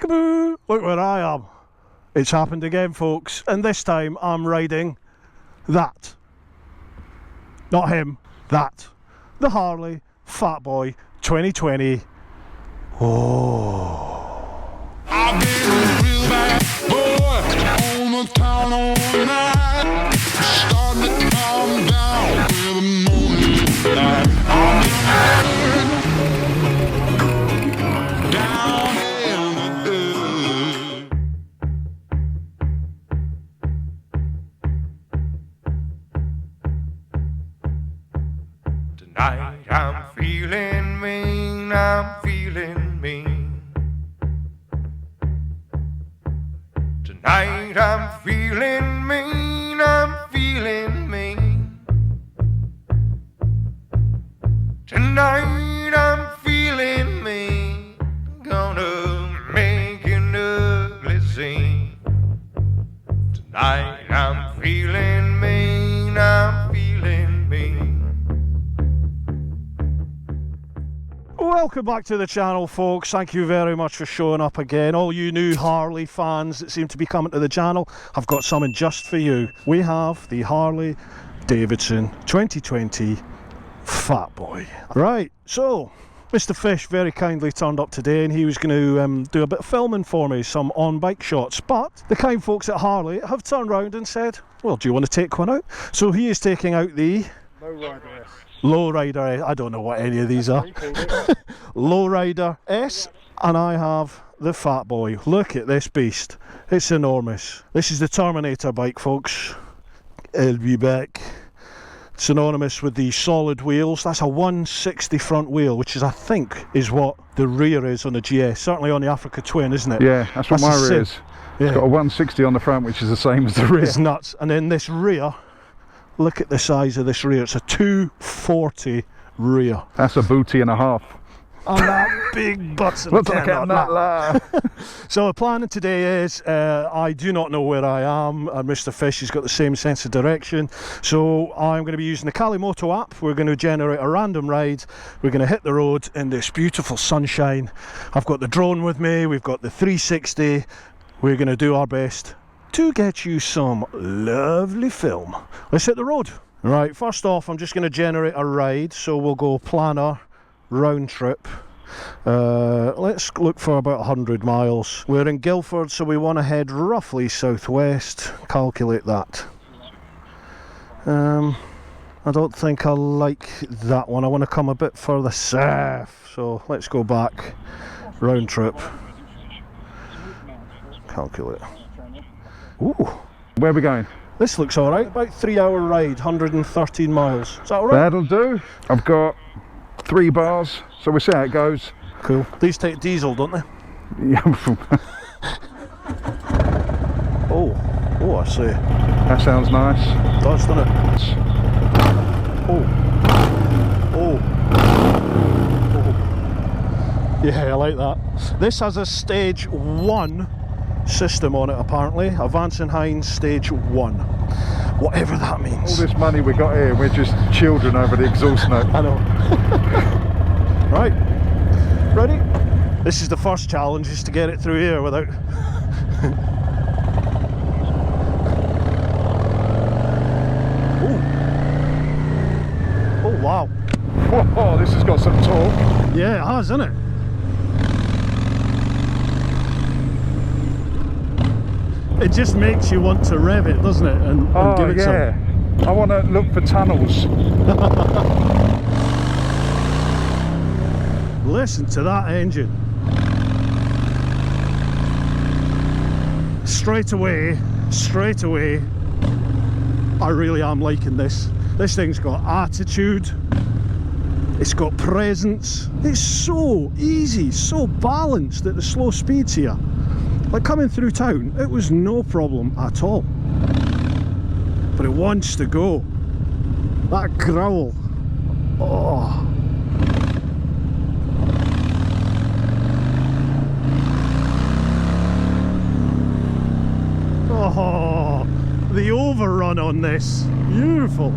Peekaboo! Look where I am. It's happened again, folks, and this time I'm riding that. Not him, that. The Harley Fatboy 2020. Oh. I've been a real bad boy on the town all night. Starting to calm down with the morning light. I've been down in the dirt. Tonight I'm feeling mean, I'm feeling mean. Tonight I'm feeling mean, I'm feeling mean. Tonight I'm feeling mean, gonna make an ugly scene. Tonight I'm feeling mean, I'm feeling mean. Welcome back to the channel, folks. Thank you very much for showing up again. All you new Harley fans that seem to be coming to the channel, I've got something just for you. We have the Harley Davidson 2020 Fatboy. Right, so Mr. Fish very kindly turned up today and he was going to do a bit of filming for me, some on-bike shots. But the kind folks at Harley have turned round and said, well, do you want to take one out? So he is taking out the Lowrider S. I don't know what any of these are. Lowrider S, and I have the Fatboy. Look at this beast. It's enormous. This is the Terminator bike, folks. I'll be back. Synonymous with the solid wheels. That's a 160 front wheel, which is, I think, is what the rear is on the GS. Certainly on the Africa Twin, isn't it? Yeah, that's what my rear is. Yeah. It's got a 160 on the front, which is the same as the rear. It's nuts. And then this rear, look at the size of this rear. It's a 240 rear. That's a booty and a half. And that big button. Looks like a nut. So the plan today is, I do not know where I am, and Mr. Fish has got the same sense of direction. So I'm going to be using the Moto app. We're going to generate a random ride. We're going to hit the road in this beautiful sunshine. I've got the drone with me. We've got the 360. We're going to do our best to get you some lovely film. Let's hit the road. Right, first off, I'm just going to generate a ride. So we'll go planner, round trip. Let's look for about 100 miles. We're in Guildford, so we want to head roughly southwest. Calculate that. I don't think I like that one. I want to come a bit further south, so let's go back. Round trip. Calculate. Ooh, Where are we going? this looks alright. About 3-hour ride, 113 miles. Is that alright? That'll do. I've got 3 bars, so we'll see how it goes. Cool. These take diesel, don't they? Yeah. Oh, I see. That sounds nice. It does, doesn't it? Oh. Yeah, I like that. This has a stage 1 system on it, apparently. Advance and Hines stage 1. Whatever that means. All this money we got here, we're just children over the exhaust note. I know. Right, ready? This is the first challenge, is to get it through here without... Oh wow. Whoa, this has got some torque. Yeah, it has, hasn't it? It just makes you want to rev it, doesn't it? And give it yeah. I want to look for tunnels. Listen to that engine. Straight away, I really am liking this. This thing's got attitude. It's got presence. It's so easy, so balanced at the slow speeds here. Like coming through town, it was no problem at all. But it wants to go. That growl. Oh. Oh, the overrun on this. Beautiful.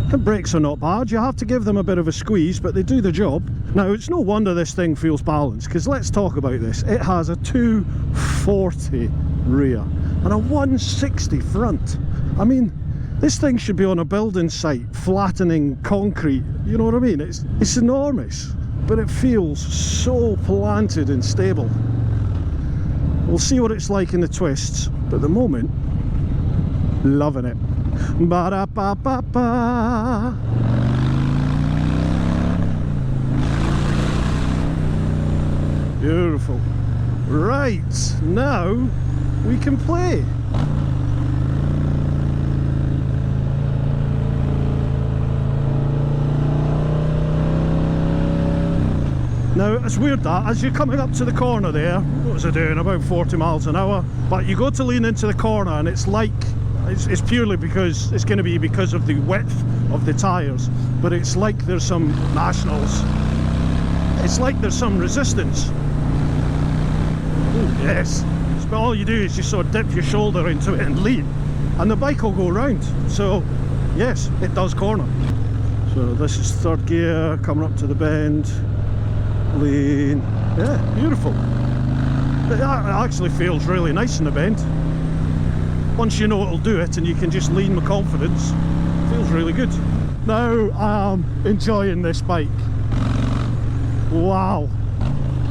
The brakes are not bad, you have to give them a bit of a squeeze, but they do the job. Now, it's no wonder this thing feels balanced, because let's talk about this. It has a 240 rear and a 160 front. I mean, this thing should be on a building site, flattening concrete, you know what I mean? It's enormous, but it feels so planted and stable. We'll see what it's like in the twists, but at the moment, loving it. Ba-da-ba-ba-ba. Beautiful. Right, now we can play. Now, it's weird that as you're coming up to the corner there, what was I doing, about 40 miles an hour, but you go to lean into the corner and it's like, it's purely because, it's going to be because of the width of the tyres, but it's like there's some nationals, it's like there's some resistance. Oh yes, but all you do is you sort of dip your shoulder into it and lean, and the bike will go round, so yes, it does corner. So this is third gear, coming up to the bend. Lean, yeah, beautiful. It actually feels really nice in the bend. Once you know it'll do it and you can just lean with confidence, it feels really good. Now I'm enjoying this bike. Wow.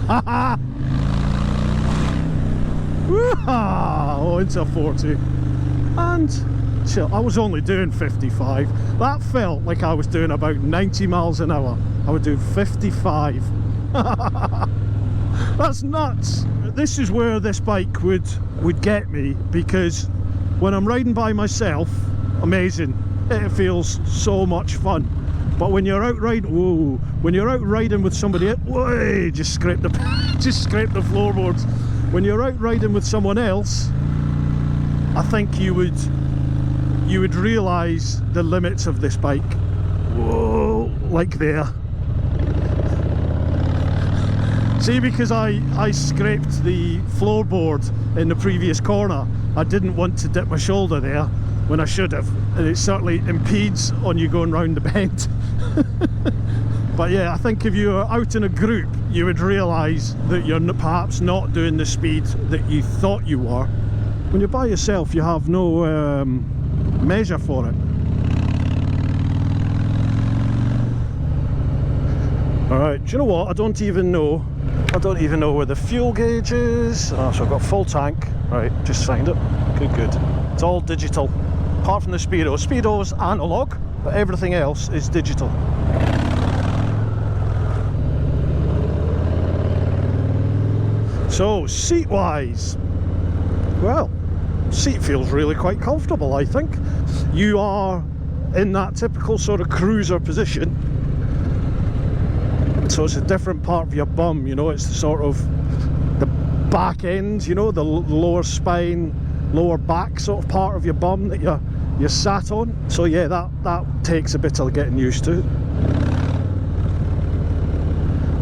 Haha. Oh, into a 40. And chill, I was only doing 55. That felt like I was doing about 90 miles an hour. I would do 55. That's nuts. This is where this bike would get me, because when I'm riding by myself, amazing, it feels so much fun. But when you're out riding, whoa, when you're out riding with somebody, whoa, just scrape the floorboards. When you're out riding with someone else, I think you would realise the limits of this bike. Whoa, like there. See, because I scraped the floorboard in the previous corner, I didn't want to dip my shoulder there when I should have, and it certainly impedes on you going round the bend. But yeah, I think if you were out in a group, you would realise that you're perhaps not doing the speed that you thought you were. When you're by yourself, you have no measure for it. Alright, do you know what? I don't even know where the fuel gauge is. Oh, so I've got full tank. Right, just signed it. Good. It's all digital. Apart from the Speedo. Speedo's analog, but everything else is digital. So, seat-wise, well, seat feels really quite comfortable, I think. You are in that typical sort of cruiser position. So it's a different part of your bum, you know, it's the sort of the back end, you know, the lower spine, lower back sort of part of your bum that you're sat on. So yeah, that takes a bit of getting used to.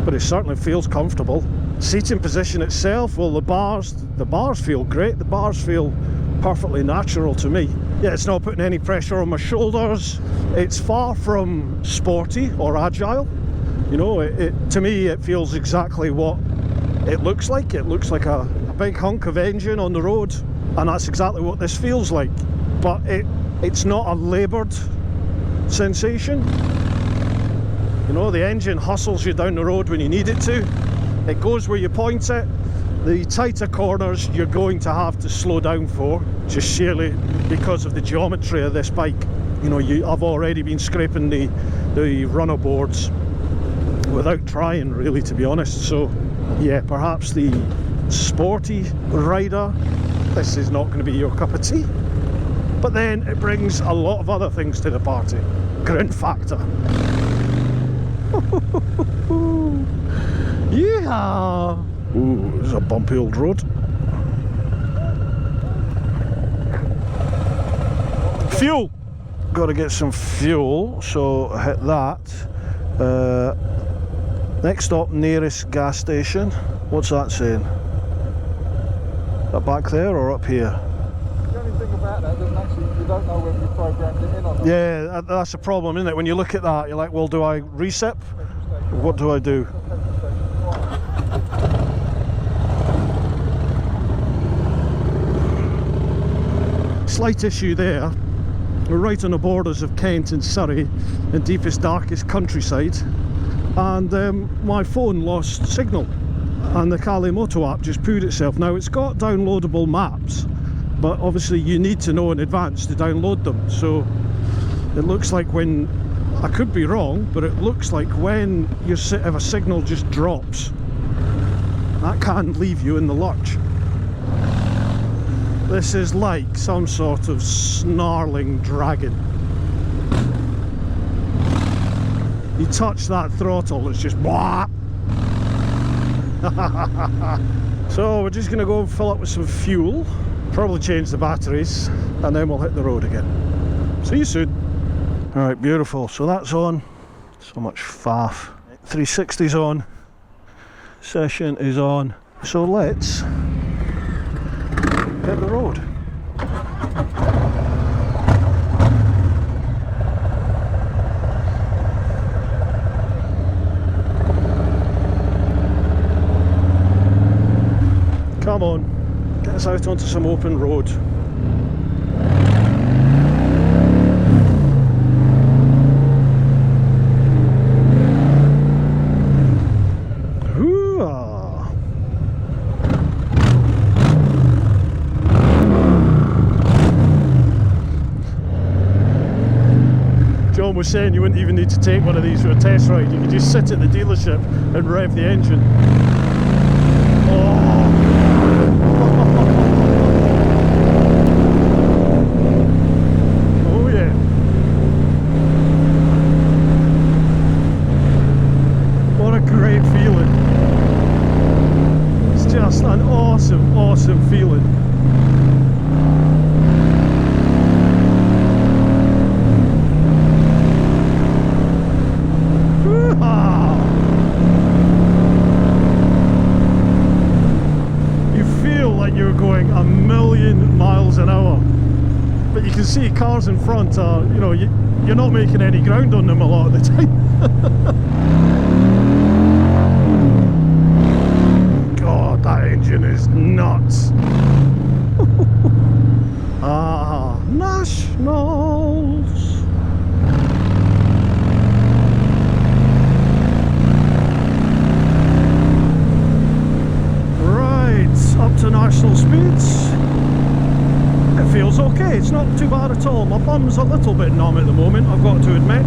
But it certainly feels comfortable. Seating position itself, well, the bars feel great. The bars feel perfectly natural to me. Yeah, it's not putting any pressure on my shoulders. It's far from sporty or agile. You know, to me it feels exactly what it looks like. It looks like a big hunk of engine on the road, and that's exactly what this feels like. But it's not a laboured sensation. You know, the engine hustles you down the road when you need it to. It goes where you point it. The tighter corners you're going to have to slow down for, just sheerly because of the geometry of this bike. You know, I've already been scraping the runner boards without trying, really, to be honest. So yeah, perhaps the sporty rider, this is not going to be your cup of tea, but then it brings a lot of other things to the party. Grin factor. Yeah. Ooh, this is a bumpy old road. Fuel, got to get some fuel, so hit that. Next stop, nearest gas station. What's that saying? Is that back there or up here? The only thing about that doesn't actually you don't know whether you programmed it in or not. Yeah, that's the problem, isn't it? When you look at that, you're like, well, do I reset? What do I do? Slight issue there. We're right on the borders of Kent and Surrey, the deepest, darkest countryside, and my phone lost signal, and the Harley Moto app just pooed itself. Now, it's got downloadable maps, but obviously you need to know in advance to download them. So it looks like when, I could be wrong, but it looks like when if a signal just drops, that can leave you in the lurch. This is like some sort of snarling dragon. You touch that throttle, it's just blah. So we're just going to go and fill up with some fuel, probably change the batteries, and then we'll hit the road again. See you soon. Alright, beautiful. So that's on. So much faff. 360's on. Session is on. So let's hit the road. Come on, get us out onto some open road. John was saying you wouldn't even need to take one of these for a test ride. You could just sit at the dealership and rev the engine. Oh. Oh yeah. What a great feeling. It's just an awesome, awesome feeling. But you can see cars in front are, you know, you're not making any ground on them a lot of the time. God, that engine is nuts. Ah, nationals. Right, up to national speeds. It feels okay, it's not too bad at all. My bum's a little bit numb at the moment, I've got to admit.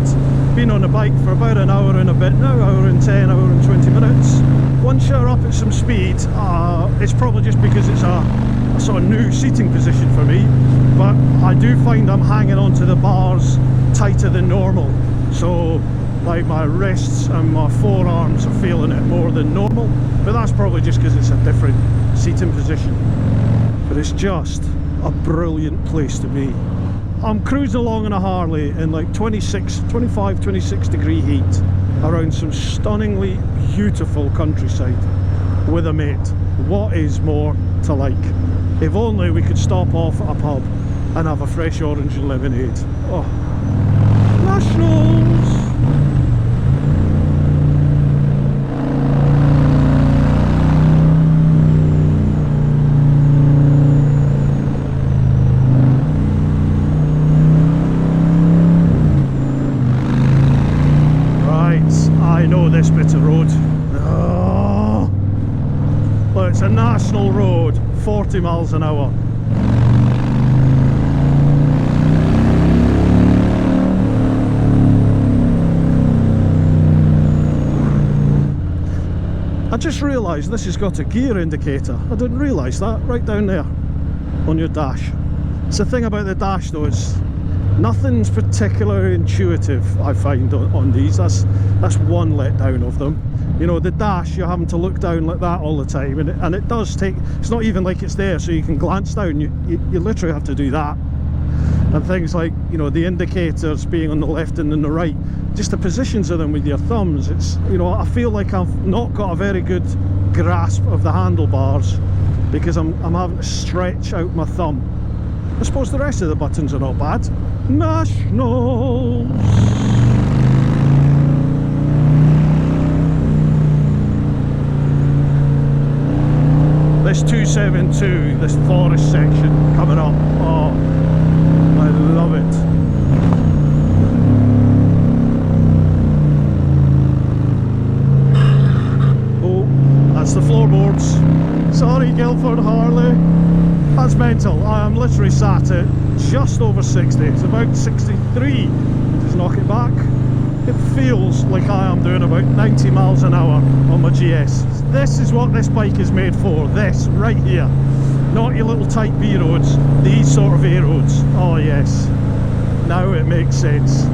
Been on the bike for about an hour and a bit now, hour and 10, hour and 20 minutes. Once you're up at some speed, it's probably just because it's a sort of new seating position for me, but I do find I'm hanging onto the bars tighter than normal. So like my wrists and my forearms are feeling it more than normal, but that's probably just because it's a different seating position. But it's just a brilliant place to be. I'm cruising along in a Harley in like 25, 26 degree heat around some stunningly beautiful countryside with a mate. What is more to like? If only we could stop off at a pub and have a fresh orange and lemonade. Oh, nationals! This bit of road. Oh, well, it's a national road, 40 miles an hour. I just realised this has got a gear indicator. I didn't realise that, right down there on your dash. It's the thing about the dash though, it's nothing's particularly intuitive, I find, on these. That's one letdown of them. You know, the dash, you're having to look down like that all the time, and it does take, it's not even like it's there so you can glance down, you literally have to do that. And things like, you know, the indicators being on the left and on the right, just the positions of them with your thumbs, it's, you know, I feel like I've not got a very good grasp of the handlebars because I'm having to stretch out my thumb. I suppose the rest of the buttons are not bad. Nationals. This 272, this forest section coming up, oh, I love it. Oh, that's the floorboards. Sorry, Guildford Harley. That's mental. I am literally sat at just over 60. It's about 63. Just knock it back. It feels like I am doing about 90 miles an hour on my GS. This is what this bike is made for. This right here. Not your little tight B roads. These sort of A roads. Oh yes. Now it makes sense.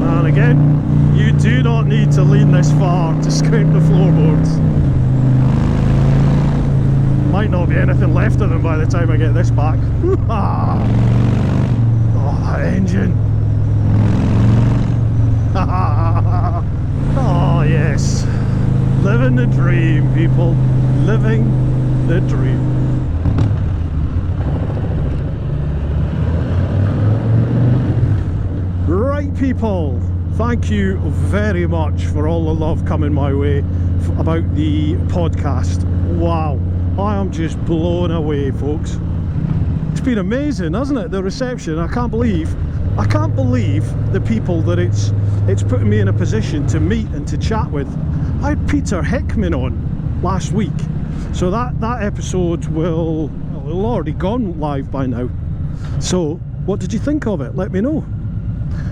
And again, you do not need to lean this far to scrape the floorboards. Might not be anything left of them by the time I get this back. Oh, that engine. Oh yes. Living the dream, people. Living the dream. Right, people. Thank you very much for all the love coming my way about the podcast. Wow. I am just blown away, folks. It's been amazing, hasn't it? The reception. I can't believe the people that it's putting me in a position to meet and to chat with. I had Peter Hickman on last week, so that episode will already gone live by now. So, what did you think of it? Let me know.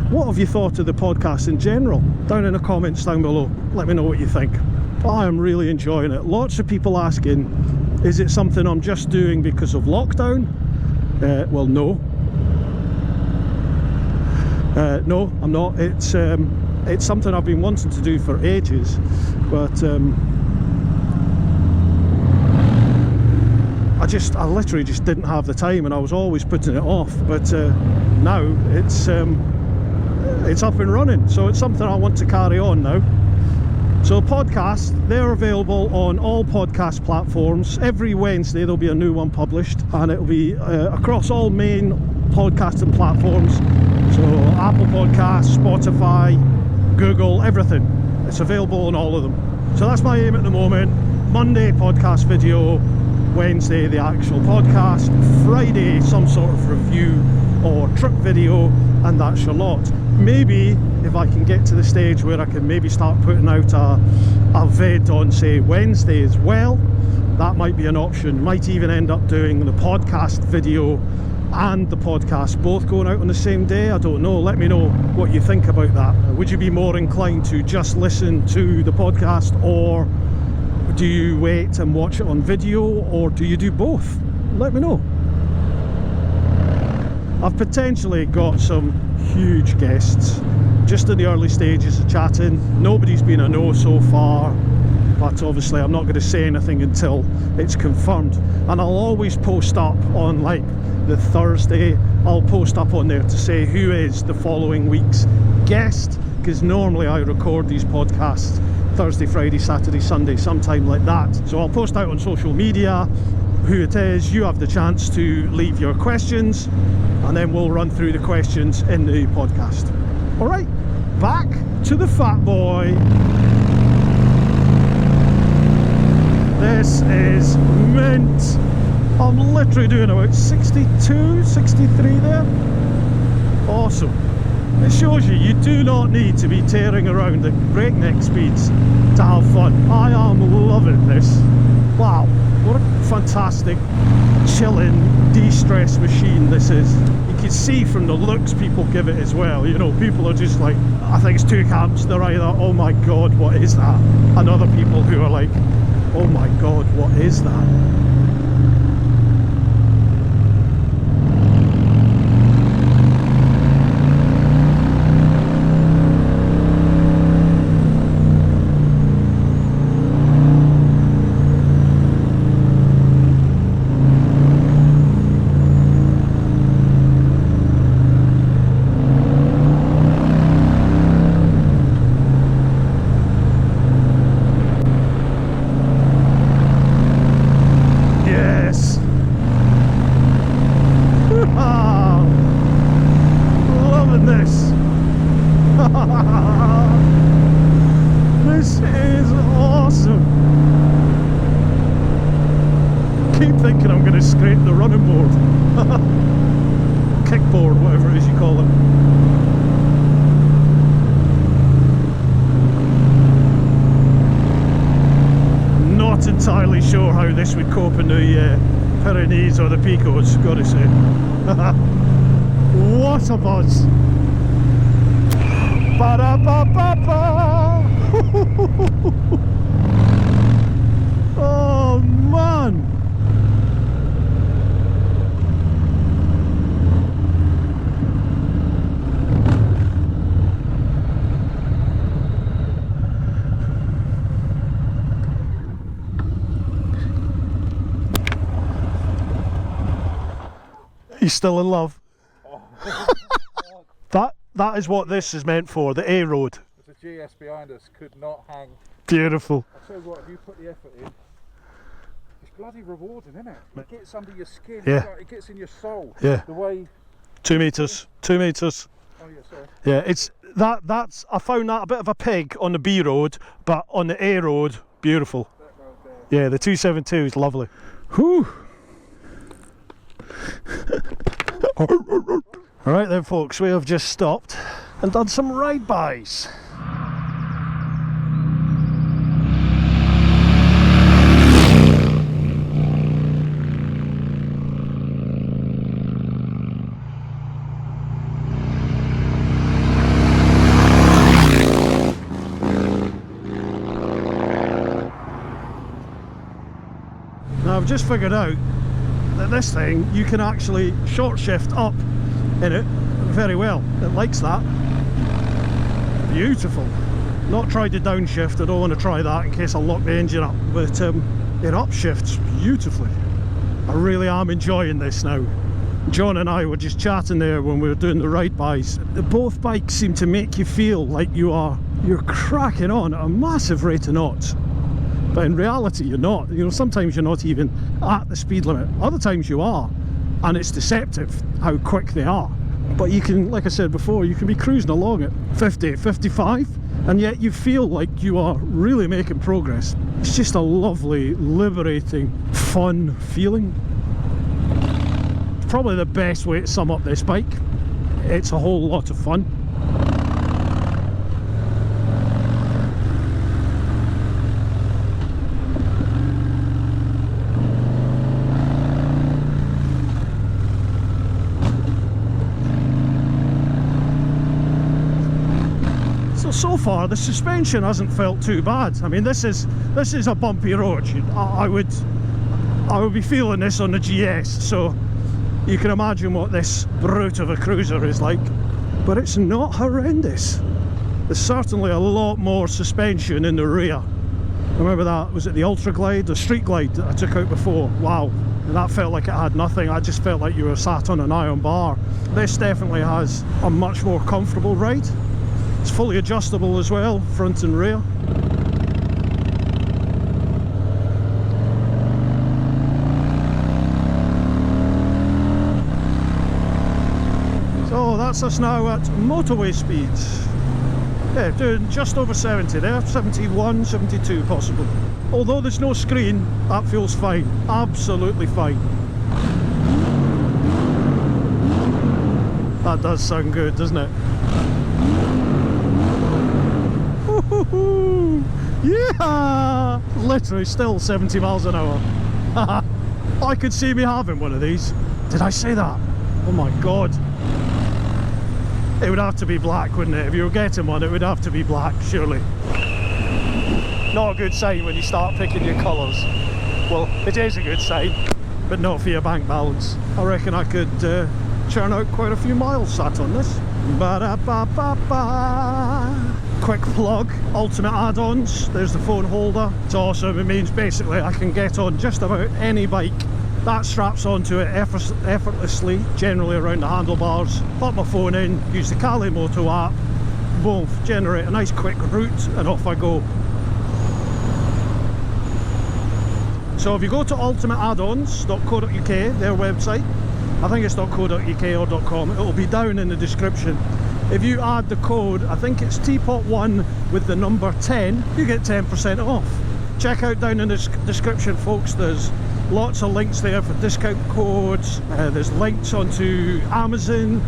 What have you thought of the podcast in general? Down in the comments down below. Let me know what you think. I am really enjoying it. Lots of people asking, is it something I'm just doing because of lockdown? Well, no. No, I'm not. It's something I've been wanting to do for ages, but I literally just didn't have the time, and I was always putting it off. But now it's up and running, so it's something I want to carry on now. So podcasts, they're available on all podcast platforms. Every Wednesday there'll be a new one published, and it'll be across all main podcasting platforms. So Apple Podcasts, Spotify, Google, everything. It's available on all of them. So that's my aim at the moment. Monday, podcast video. Wednesday, the actual podcast. Friday, some sort of review or trip video, and that's your lot. Maybe if I can get to the stage where I can maybe start putting out a vid on, say, Wednesday as well, that might be an option. Might even end up doing the podcast video and the podcast both going out on the same day. I don't know. Let me know what you think about that. Would you be more inclined to just listen to the podcast, or do you wait and watch it on video, or do you do both? Let me know. I've potentially got some huge guests, just in the early stages of chatting. Nobody's been a no so far, but obviously I'm not going to say anything until it's confirmed. And I'll always post up on, like, the Thursday, I'll post up on there to say who is the following week's guest, because normally I record these podcasts Thursday, Friday, Saturday, Sunday, sometime like that. So I'll post out on social media who it is. You have the chance to leave your questions, and then we'll run through the questions in the podcast. All right, back to the Fatboy. This is mint. I'm literally doing about 62, 63 there. Awesome. It shows you do not need to be tearing around at breakneck speeds to have fun. I am loving this. Wow, what a fantastic, chilling, de-stress machine this is. You can see from the looks people give it as well. You know, people are just like, I think it's two camps. They're either, oh my god, what is that? And other people who are like, oh my god, what is that? This is awesome. Keep thinking I'm going to scrape the running board. Kickboard, whatever it is you call it. Not entirely sure how this would cope in the Pyrenees or the Picos, gotta say. What a buzz! Ba-da-ba-ba-ba! Oh man! He's still in love. That is what this is meant for, the A road. The GS behind us could not hang. Beautiful. I'll tell you what, if you put the effort in, it's bloody rewarding, isn't it? It gets under your skin, Yeah. it gets in your soul. Yeah. The way... 2 metres. 2 metres. Oh yeah, sorry. Yeah, it's that's I found that a bit of a pig on the B road, but on the A road, beautiful. That road there. Yeah, the 272 is lovely. Whew. Alright then folks, we have just stopped and done some ride-bys. Now I've just figured out that this thing, you can actually short shift up in it very well. It likes that. Beautiful. Not tried to downshift, I don't want to try that in case I lock the engine up, but it upshifts beautifully. I really am enjoying this now. John and I were just chatting there when we were doing the ride-bys. Both bikes seem to make you feel like you're cracking on at a massive rate of knots. But in reality you're not. You know, sometimes you're not even at the speed limit. Other times you are. And it's deceptive how quick they are. But you can, like I said before, you can be cruising along at 50, 55, and yet you feel like you are really making progress. It's just a lovely, liberating, fun feeling. It's probably the best way to sum up this bike. It's a whole lot of fun. So far the suspension hasn't felt too bad. I mean, this is a bumpy road. I would be feeling this on the GS, so you can imagine what this brute of a cruiser is like. But it's not horrendous. There's certainly a lot more suspension in the rear. Remember that, was it the Ultra Glide, the Street Glide that I took out before? Wow, and that felt like it had nothing. I just felt like you were sat on an iron bar. This definitely has a much more comfortable ride. It's fully adjustable as well, front and rear. So that's us now at motorway speeds. Yeah, doing just over 70 there, 71, 72 possible. Although there's no screen, that feels fine, absolutely fine. That does sound good, doesn't it? Yeah! Literally still 70 miles an hour. I could see me having one of these. Did I say that? Oh my god. It would have to be black, wouldn't it? If you were getting one, it would have to be black, surely. Not a good sign when you start picking your colours. Well, it is a good sign, but not for your bank balance. I reckon I could churn out quite a few miles sat on this. Ba-da-ba-ba-ba. Quick plug, ultimate add-ons. There's the phone holder. It's awesome. It means basically I can get on just about any bike that straps onto it effortlessly, generally around the handlebars. Pop my phone in, use the Harley Moto app, boom, generate a nice quick route, and off I go. So if you go to ultimateaddons.co.uk, their website, I think it's .co.uk or .com, it will be down in the description. if you add the code, I think it's TeapotOne with the number 10, you get 10% off. Check out down in the description, folks, there's lots of links there for discount codes. There's links onto Amazon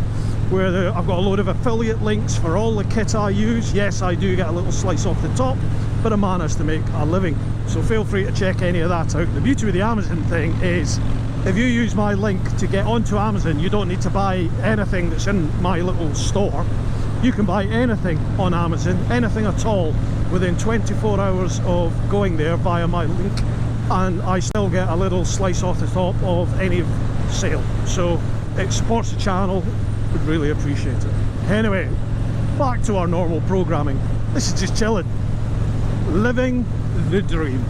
where I've got a load of affiliate links for all the kit I use. Yes, I do get a little slice off the top, but a man has to make a living, so feel free to check any of that out. The beauty with the Amazon thing is if you use my link to get onto Amazon, you don't need to buy anything that's in my little store. You can buy anything on Amazon, anything at all, within 24 hours of going there via my link, and I still get a little slice off the top of any sale. So it supports the channel, would really appreciate it. Anyway, back to our normal programming. This is just chilling, living the dream.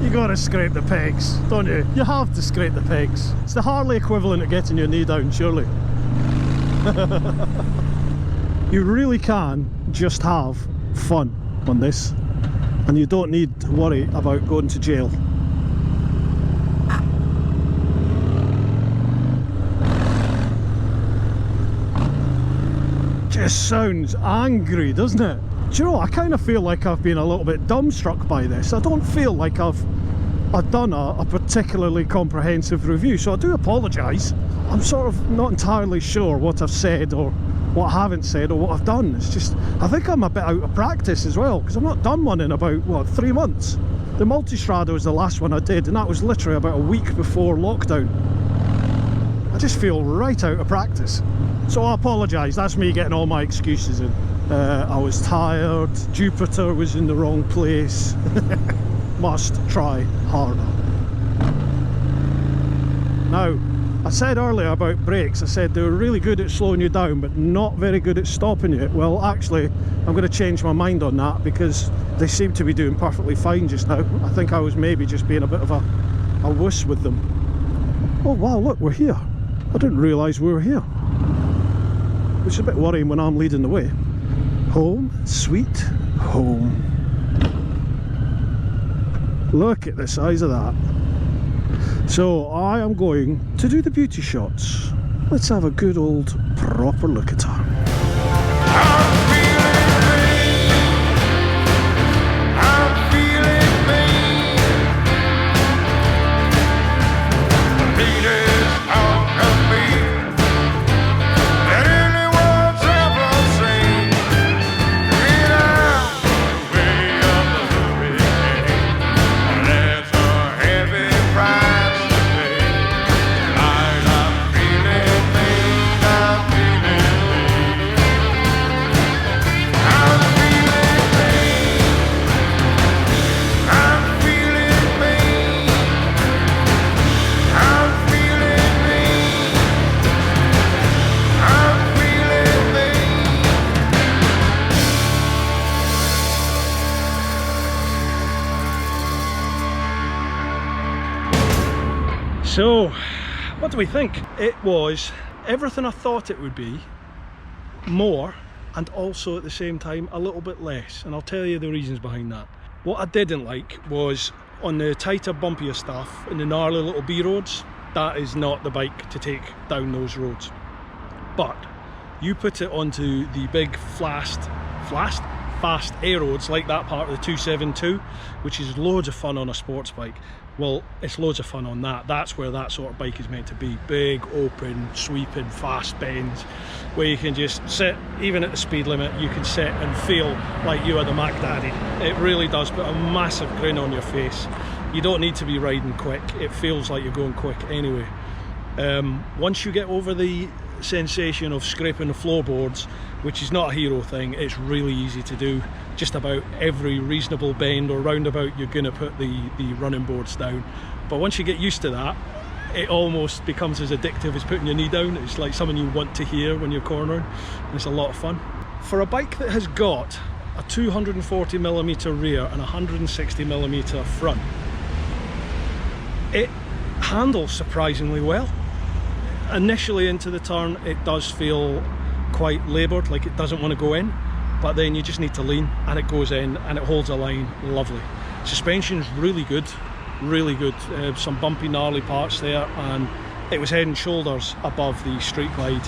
You gotta scrape the pegs, don't you? You have to scrape the pegs. It's the Harley equivalent of getting your knee down, surely. You really can just have fun on this, and you don't need to worry about going to jail. Just sounds angry, doesn't it? Do you know, I kind of feel like I've been a little bit dumbstruck by this. I don't feel like I've done a particularly comprehensive review, so I do apologise. I'm sort of not entirely sure what I've said or what I haven't said or what I've done. It's just, I think I'm a bit out of practice as well, because I've not done one in about, what, 3 months. The Multistrada was the last one I did, and that was literally about a week before lockdown. I just feel right out of practice. So I apologise, that's me getting all my excuses in. I was tired, Jupiter was in the wrong place. Must try harder. Now, I said earlier about brakes, I said they were really good at slowing you down but not very good at stopping you. Well, actually, I'm going to change my mind on that, because they seem to be doing perfectly fine just now. I think I was maybe just being a bit of a wuss with them. Oh wow, look, we're here. I didn't realise we were here. Which is a bit worrying when I'm leading the way. Home, sweet home. Look at the size of that. So I am going to do the beauty shots. Let's have a good old proper look at her. So, what do we think? It was everything I thought it would be, more, and also at the same time a little bit less, and I'll tell you the reasons behind that. What I didn't like was on the tighter, bumpier stuff, in the gnarly little B roads, that is not the bike to take down those roads. But you put it onto the big fast A roads like that part of the 272, which is loads of fun on a sports bike. Well, it's loads of fun on that. That's where that sort of bike is meant to be. Big, open, sweeping, fast bends, where you can just sit, even at the speed limit, you can sit and feel like you are the Mac Daddy. It really does put a massive grin on your face. You don't need to be riding quick. It feels like you're going quick anyway. Once you get over the sensation of scraping the floorboards, which is not a hero thing, it's really easy to do. Just about every reasonable bend or roundabout you're going to put the running boards down. But once you get used to that, it almost becomes as addictive as putting your knee down. It's like something you want to hear when you're cornering, and it's a lot of fun. For a bike that has got a 240mm rear and 160mm front, it handles surprisingly well. initially into the turn it does feel quite laboured, like it doesn't want to go in, but then you just need to lean and it goes in and it holds a line lovely. Suspension's really good, really good. Some bumpy gnarly parts there, and it was head and shoulders above the street glide.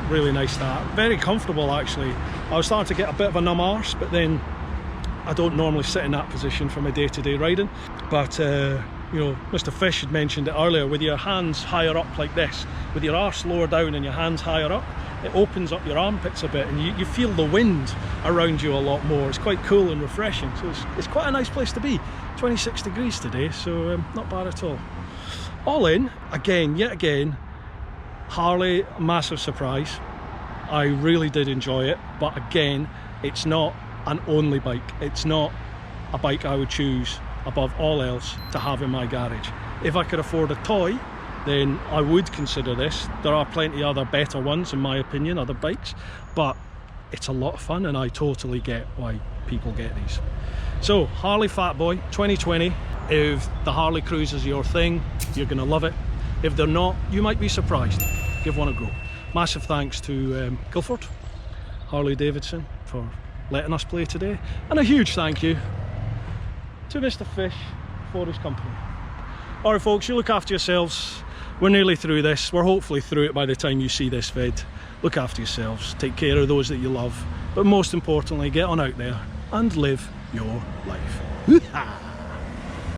Really nice that. Very comfortable actually. I was starting to get a bit of a numb arse, but then I don't normally sit in that position for my day-to-day riding. But you know, Mr. Fish had mentioned it earlier, with your hands higher up like this, with your arse lower down and your hands higher up, it opens up your armpits a bit and you feel the wind around you a lot more. It's quite cool and refreshing, so it's quite a nice place to be. 26 degrees today, so not bad at all. All in, yet again, Harley, massive surprise. I really did enjoy it, but again, it's not an only bike. It's not a bike I would choose above all else to have in my garage. If I could afford a toy, then I would consider this. There are plenty other better ones in my opinion, other bikes, but it's a lot of fun and I totally get why people get these. So Harley Fatboy 2020, if the Harley cruise is your thing, you're gonna love it. If they're not, you might be surprised. Give one a go. Massive thanks to Guildford, Harley Davidson for letting us play today, and a huge thank you to Mr. Fish for his company. Alright folks, you look after yourselves. We're nearly through this. We're hopefully through it by the time you see this vid. Look after yourselves, take care of those that you love, but most importantly, get on out there and live your life.